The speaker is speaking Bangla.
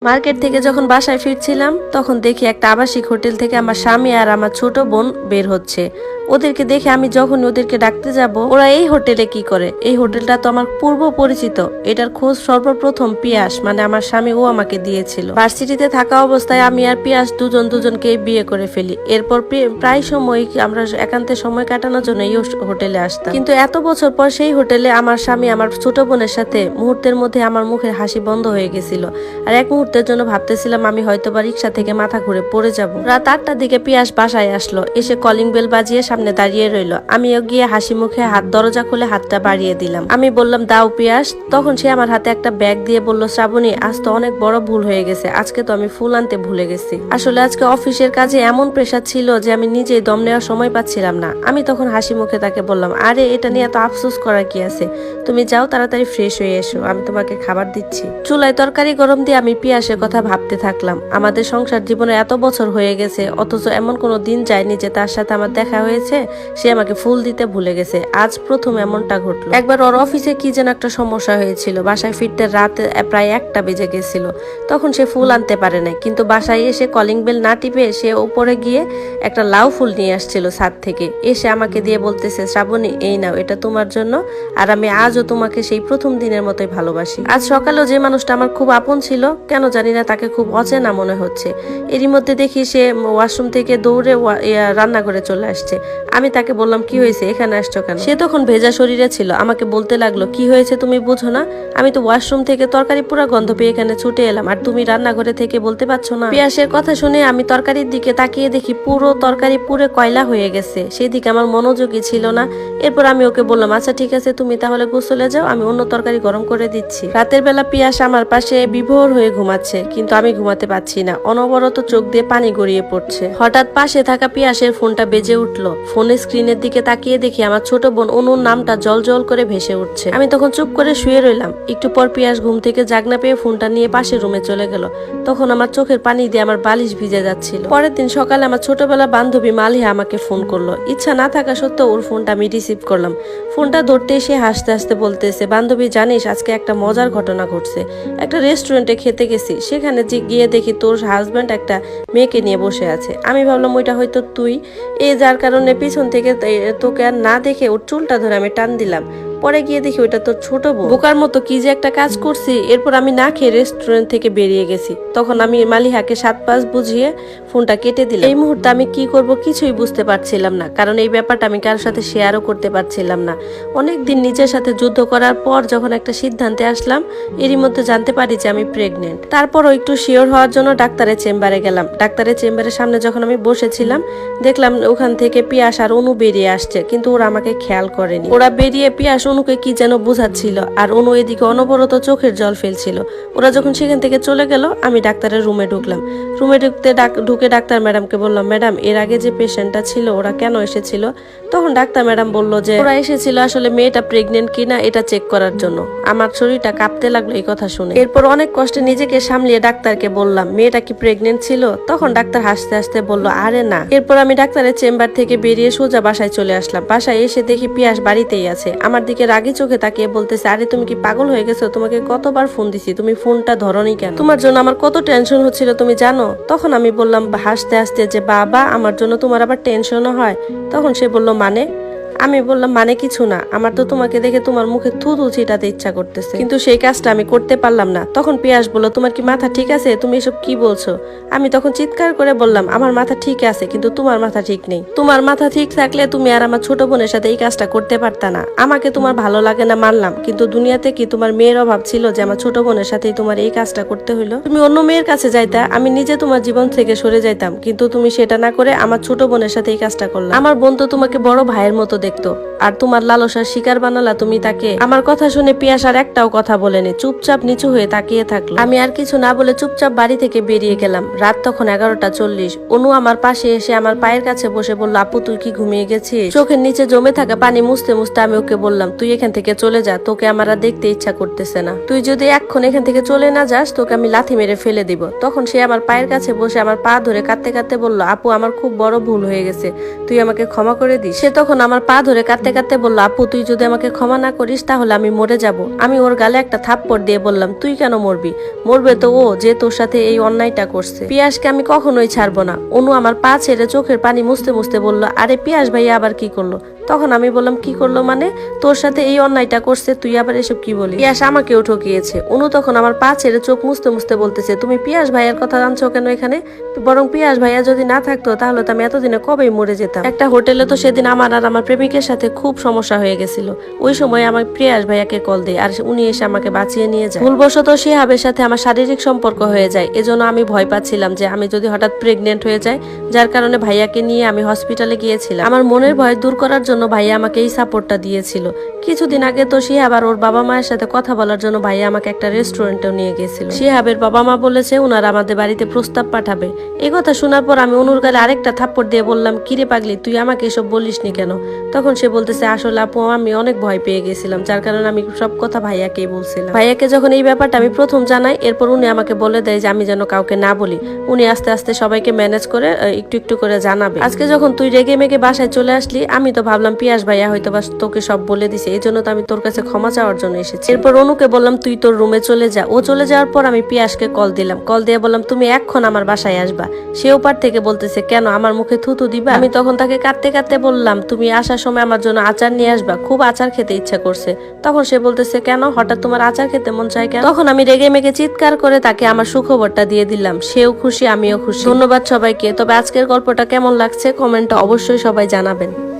মার্কেট থেকে যখন বাসায় ফিরছিলাম তখন দেখি একটা আবাসিক হোটেল থেকে আমার স্বামী আর আমার ছোট বোন বের হচ্ছে। ওদেরকে দেখে আমি যখন ওদেরকে ডাকতে যাব, ওরা এই হোটেলে কি করে? এই হোটেলটা তো আমার পূর্ব পরিচিত। এটার খোঁজ সর্বপ্রথম পিয়াস মানে আমার স্বামী ও আমাকে দিয়েছিল। ভার্সিটিতে থাকা অবস্থায় আমি আর পিয়াস দুজনকে বিয়ে করে ফেলি। এরপর প্রায় সময় আমরা একান্তে সময় কাটানোর জন্য এই হোটেলে আসতাম। কিন্তু এত বছর পর সেই হোটেলে আমার স্বামী আমার ছোট বোনের সাথে মুহূর্তের মধ্যে আমার মুখের হাসি বন্ধ হয়ে গেছিল। আর এক মুহূর্তের জন্য ভাবতেছিলাম আমি হয়তো বা রিক্সা থেকে মাথা ঘুরে পড়ে যাব। রাত 8টার দিকে পিয়াস বাসায় আসলো, এসে কলিং বেল বাজিয়ে সামনে দাঁড়িয়ে রইলো। আমিও গিয়ে হাসি মুখে দরজা খুলে হাতটা বাড়িয়ে দিলাম। আমি বললাম, দাও পিয়াস। তখন সে আমার হাতে একটা ব্যাগ দিয়ে বলল, শ্রাবণী, আজ তো অনেক বড় ভুল হয়ে গেছে। আজকে তো আমি ফুল আনতে ভুলে গেছি। আসলে আজকে অফিসের কাজে এমন প্রেসার ছিল যে আমি নিজেই দম নেওয়ার সময় পাচ্ছিলাম না। আমি তখন হাসি মুখে তাকে বললাম, আরে এটা নিয়ে এত আফসোস করার কি আছে? তুমি যাও, তাড়াতাড়ি ফ্রেশ হয়ে এসো, আমি তোমাকে খাবার দিচ্ছি। চুলায় তরকারি গরম দিয়ে আমি পিয়াসের কথা ভাবতে থাকলাম। আমাদের সংসার জীবনে এত বছর হয়ে গেছে, অথচ এমন কোনো দিন যায়নি যে তার সাথে আমার দেখা হয়েছে সে আমাকে ফুল দিতে ভুলে গেছে। আজ প্রথম এমনটা ঘটলো। একবার ওর অফিসে কি যেন একটা সমস্যা হয়েছিল, বাসায় ফিরতে রাত প্রায় 1টা বেজে গেছিল। তখন সে ফুল আনতে পারে নাই, কিন্তু বাসায় এসে কলিং বেল না টিপে সে উপরে গিয়ে একটা লাউ ফুল নিয়ে আসছিল ছাদ থেকে। এসে আমাকে দিয়ে বলতেছে, শ্রাবণী, এই নাও, এটা তোমার জন্য। আর আমি আজও তোমাকে সেই প্রথম দিনের মতোই ভালোবাসি। আজ সকালেও যে মানুষটা আমার খুব আপন ছিল, কেন জানি না তাকে খুব অচেনা মনে হচ্ছে। এরই মধ্যে দেখি সে ওয়াশরুম থেকে দৌড়ে রান্নাঘরে চলে আসছে। আমি তাকে বললাম, কি হয়েছে, এখানে আসছো কেন? সে তখন ভেজা শরীরে ছিল। আমাকে বলতে লাগলো, কি হয়েছে তুমি বুঝো না? আমি তো ওয়াশরুম থেকে তরকারি পুরো গন্ধ পেয়ে এখানে ছুটে এলাম, আর তুমি রান্নাঘরে থেকে বলতে পারছো না? পিয়াসের কথা শুনে আমি তরকারির দিকে তাকিয়ে দেখি পুরো তরকারি পুরো কয়লা হয়ে গেছে। সেদিকে আমার মনোযোগই ছিল না। এরপর আমি ওকে বললাম, আচ্ছা ঠিক আছে, তুমি তাহলে গোসলে যাও, আমি অন্য তরকারি গরম করে দিচ্ছি। রাতের বেলা পিয়াস আমার পাশে বিভোর হয়ে ঘুমাচ্ছে, কিন্তু আমি ঘুমাতে পারছি না। অনবরত চোখ দিয়ে পানি গড়িয়ে পড়ছে। হঠাৎ পাশে থাকা পিয়াসের ফোনটা বেজে উঠলো। ফোনের স্ক্রিনের দিকে তাকিয়ে দেখি আমার ছোট বোন অনুর নামটা জল জল করে ভেসে উঠছে। আমি তখন চুপ করে শুয়ে রইলাম। একটু পর পিয়াস ঘুম থেকে জাগনা পেয়ে ফোনটা নিয়ে পাশের রুমে চলে গেল। তখন আমার চোখের পানি দিয়ে আমার বালিশ ভিজে যাচ্ছিল। পরের দিন সকালে আমার ছোটবেলা বান্ধবী মালিহা আমাকে ফোন করলো। ইচ্ছা না থাকা সত্ত্বেও ওর ফোনটা আমি রিসিভ করলাম। ফোনটা ধরতে এসে হাসতে হাসতে বলতেছে, বান্ধবী, জানিস আজকে একটা মজার ঘটনা ঘটছে। একটা রেস্টুরেন্টে খেতে গেছি, সেখানে গিয়ে দেখি তোর হাজব্যান্ড একটা মেয়েকে নিয়ে বসে আছে। আমি ভাবলাম ওইটা হয়তো তুই, যার কারণে পিছন থেকে তোকে আর না দেখে ওর চুলটা ধরে আমি টান দিলাম। পরে গিয়ে দেখি ওইটা তোর ছোট বোন। বোকার মতো কি যে একটা কাজ করছি। এরপর আমি না খেয়ে রেস্টুরেন্ট থেকে বেরিয়ে গেছি। তখন আমি মালিহাকে 7-5 বুঝিয়ে ফোনটা কেটে দিলাম। এই মুহূর্তে আমি কি করব কিছুই বুঝতে পারছিলাম না, কারণ এই ব্যাপারটা আমি কারোর সাথে শেয়ারও করতে পারছিলাম না। অনেকদিন নিজের সাথে যুদ্ধ করার পর যখন একটা সিদ্ধান্তে আসলাম, এরই মধ্যে জানতে পারি যে আমি প্রেগনেন্ট। তারপরও একটু শিওর হওয়ার জন্য ডাক্তারের চেম্বারে গেলাম। ডাক্তারের চেম্বারের সামনে যখন আমি বসেছিলাম, দেখলাম ওখান থেকে পিয়াস আর অনু বেরিয়ে আসছে, কিন্তু ওরা আমাকে খেয়াল করেনি। ওরা বেরিয়ে পিয়াস অনুকে কি যেন বোঝাচ্ছিল, আর অনু এদিকে অনবরত চোখের জল ফেলছিল। ওরা যখন সেখান থেকে চলে গেল, আমি ডাক্তারের রুমে ঢুকলাম। রুমে ঢুকে ডাক্তার ম্যাডামকে বললাম, ম্যাডাম, এর আগে যে পেশেন্টটা ছিল ওরা কেন এসেছিল? তখন ডাক্তার ম্যাডাম বলল যে ওরা এসেছিল আসলে মেয়েটা প্রেগনেন্ট কিনা এটা চেক করার জন্য। আমার শরীরটা কাঁপতে লাগলো এই কথা শুনে। এরপর অনেক কষ্টে নিজেকে সামলিয়ে ডাক্তারকে বললাম, মেয়েটা কি প্রেগনেন্ট ছিল? তখন ডাক্তার হাসতে হাসতে বলল, আরে না। এরপর আমি ডাক্তারের চেম্বার থেকে বেরিয়ে সোজা বাসায় চলে আসলাম। বাসায় এসে দেখি পিয়াস বাড়িতেই আছে। আমার দিকে রাগি চোখে তাকিয়ে বলতেছে, আরে তুমি কি পাগল হয়ে গেছো? তোমাকে কতবার ফোন দিছি, তুমি ফোনটা ধরোনি কেন? তোমার জন্য আমার কত টেনশন হচ্ছিল তুমি জানো? তখন আমি বললাম হাসতে হাসতে যে, বাবা, আমার জন্য তোমার আবার টেনশনও হয়? তখন সে বলল, মানে? আমি বললাম, মানে কিছু না, আমার তো তোমাকে দেখে তোমার মুখে থুতু ছিটাতে ইচ্ছা করতেছে, কিন্তু সেই কাজটা আমি করতে পারলাম না। তখন পিয়াস বলল, তোমার কি মাথা ঠিক আছে? তুমি এসব কি বলছো? আমি তখন চিৎকার করে বললাম, আমার মাথা ঠিক আছে, কিন্তু তোমার মাথা ঠিক নেই। তোমার মাথা ঠিক থাকলে তুমি আর আমার ছোট বোনের সাথে এই কাজটা করতে পারতা না। আমাকে তোমার ভালো লাগে না মানলাম, কিন্তু দুনিয়াতে কি তোমার মেয়ের অভাব ছিল যে আমার ছোট বোনের সাথেই তোমার এই কাজটা করতে হইলো? তুমি অন্য মেয়ের কাছে যাইতা, আমি নিজে তোমার জীবন থেকে সরে যাইতাম, কিন্তু তুমি সেটা না করে আমার ছোট বোনের সাথে এই কাজটা করলাম। আমার বোন তো তোমাকে বড় ভাইয়ের মতো দেখতো, আর তোমার লালসার শিকার বানালা তুমি তাকে। আমার কথা শুনে পিয়াস আর একটাও কথা বলেনি, চুপচাপ নিচু হয়ে তাকিয়ে থাকলো। আমি আর কিছু না বলে চুপচাপ বাড়ি থেকে বেরিয়ে গেলাম। রাত তখন 11টা 40। অনু আমার পাশে এসে আমার পায়ের কাছে বসে বলল, আপু, তুই কি ঘুমিয়ে গেছিস? চোখের নিচে জমে থাকা পানি মুছতে মুছতে আমি ওকে বললাম, তুই এখান থেকে চলে যা, তোকে আমার আর দেখতে ইচ্ছা করতেছে না। তুই যদি এক্ষণ এখান থেকে চলে না যাস, তোকে আমি লাথি মেরে ফেলে দিব। তখন সে আমার পায়ের কাছে বসে আমার পা ধরে কাঁদতে কাঁদতে বলল, আপু, আমার খুব বড় ভুল হয়ে গেছে, তুই আমাকে ক্ষমা করে দিস। সে তখন আমার পা ধরে কাঁদতে কাঁদতে বললো, আপু তুই যদি আমাকে ক্ষমা না করিস তাহলে আমি মরে যাব। আমি ওর গালে একটা থাপ্পড় দিয়ে বললাম, তুই কেন মরবি? মরবে তো ও, যে তোর সাথে এই অন্যায়টা করছে। পিয়াসকে আমি কখনোই ছাড়বো না। অনু আমার পা ছেড়ে চোখের পানি মুছতে মুছতে বললো, আরে পিয়াস ভাইয়া আবার কি করলো? তখন আমি বললাম, কি করলো মানে? তোর সাথে এই অন্যায়টা করছে, তুই আবার এসব কি বলি? পিয়াস আমাকেও ঠকিয়েছে। অনু তখন আমার পা ছেড়ে চোখ মুছতে মুছতে বলতেছে, তুমি পিয়াস ভাইয়ার কথা জানছো কেন এখানে? বরং পিয়াস ভাইয়া যদি না থাকতো তাহলে তো আমি এতদিনে কবেই মরে যেতাম। একটা হোটেলে তো সেদিন আমার আর আমার প্রেমিকের সাথে খুব সমস্যা হয়ে গেছিল। ওই সময় আমার পিয়াস ভাইয়াকে কল দেয় আর উনি এসে আমাকে বাঁচিয়ে নিয়ে যায়। ভুলবশত শিহাবের সাথে আমার শারীরিক সম্পর্ক হয়ে যায়। এজন্য আমি ভয় পাচ্ছিলাম যে আমি যদি হঠাৎ প্রেগনেন্ট হয়ে যাই, যার কারণে ভাইয়াকে নিয়ে আমি হসপিটালে গিয়েছিলাম। আমার মনের ভয় দূর করার জন্য ভাইয়া আমাকে এই সাপোর্টটা দিয়েছিল। কিছুদিন আগে তো শিহাব আর ওর বাবা মায়ের সাথে কথা বলার জন্য ভাইয়া আমাকে একটা রেস্টুরেন্টেও নিয়ে গেছিল। শিহাবের বাবা মা বলেছে ওনারা আমাদের বাড়িতে প্রস্তাব পাঠাবে। এই কথা শোনার পর আমি অনুর গালে আরেকটা থাপ্পড় দিয়ে বললাম, কিরে পাগলি, তুই আমাকে এসব বলিসনি কেন? তখন সে বলতেছে, আসলে আপু আমি অনেক ভয় পেয়ে গেছিলাম, যার কারণে আমি সব কথা ভাইয়াকেই বলছিলাম। ভাইয়াকে যখন এই ব্যাপারটা আমি প্রথম জানাই, এরপর উনি আমাকে বলে দেয় যে আমি যেন কাউকে না বলি। উনি আস্তে আস্তে সবাইকে ম্যানেজ করে একটু একটু করে জানাবে। আজকে যখন তুই রেগে মেগে বাসায় চলে আসলি, আমি তো ভাবলাম পিয়াস ভাইয়া হয়তো বা তোকে সব বলে দিছে, এই জন্য তো আমি তোর কাছে ক্ষমা চাওয়ার জন্য এসেছি। এরপর অনুকে বললাম, তুই তোর রুমে চলে যা। ও চলে যাওয়ার পর আমি পিয়াসকে কল দিলাম। কল দিয়ে বললাম, তুমি এক্ষণ আমার বাসায় আসবা। সে ওপার থেকে বলতেছে, কেন, আমার মুখে থুতু দিবা? আমি তখন তাকে কাঁদতে কাঁদতে বললাম, তুমি আসার সময় আমার জন্য আচার নিয়ে আসবা, খুব আচার খেতে ইচ্ছা করছে। তখন সে বলতেছে, কেন, হঠাৎ তোমার আচার খেতে মন চায় কেন? তখন আমি রেগে মেগে চিৎকার করে তাকে আমার সুখবরটা দিয়ে দিলাম। সেও খুশি, আমিও খুশি। ধন্যবাদ সবাইকে। তবে আজকের গল্পটা কেমন লাগছে কমেন্টে অবশ্যই সবাই জানাবেন।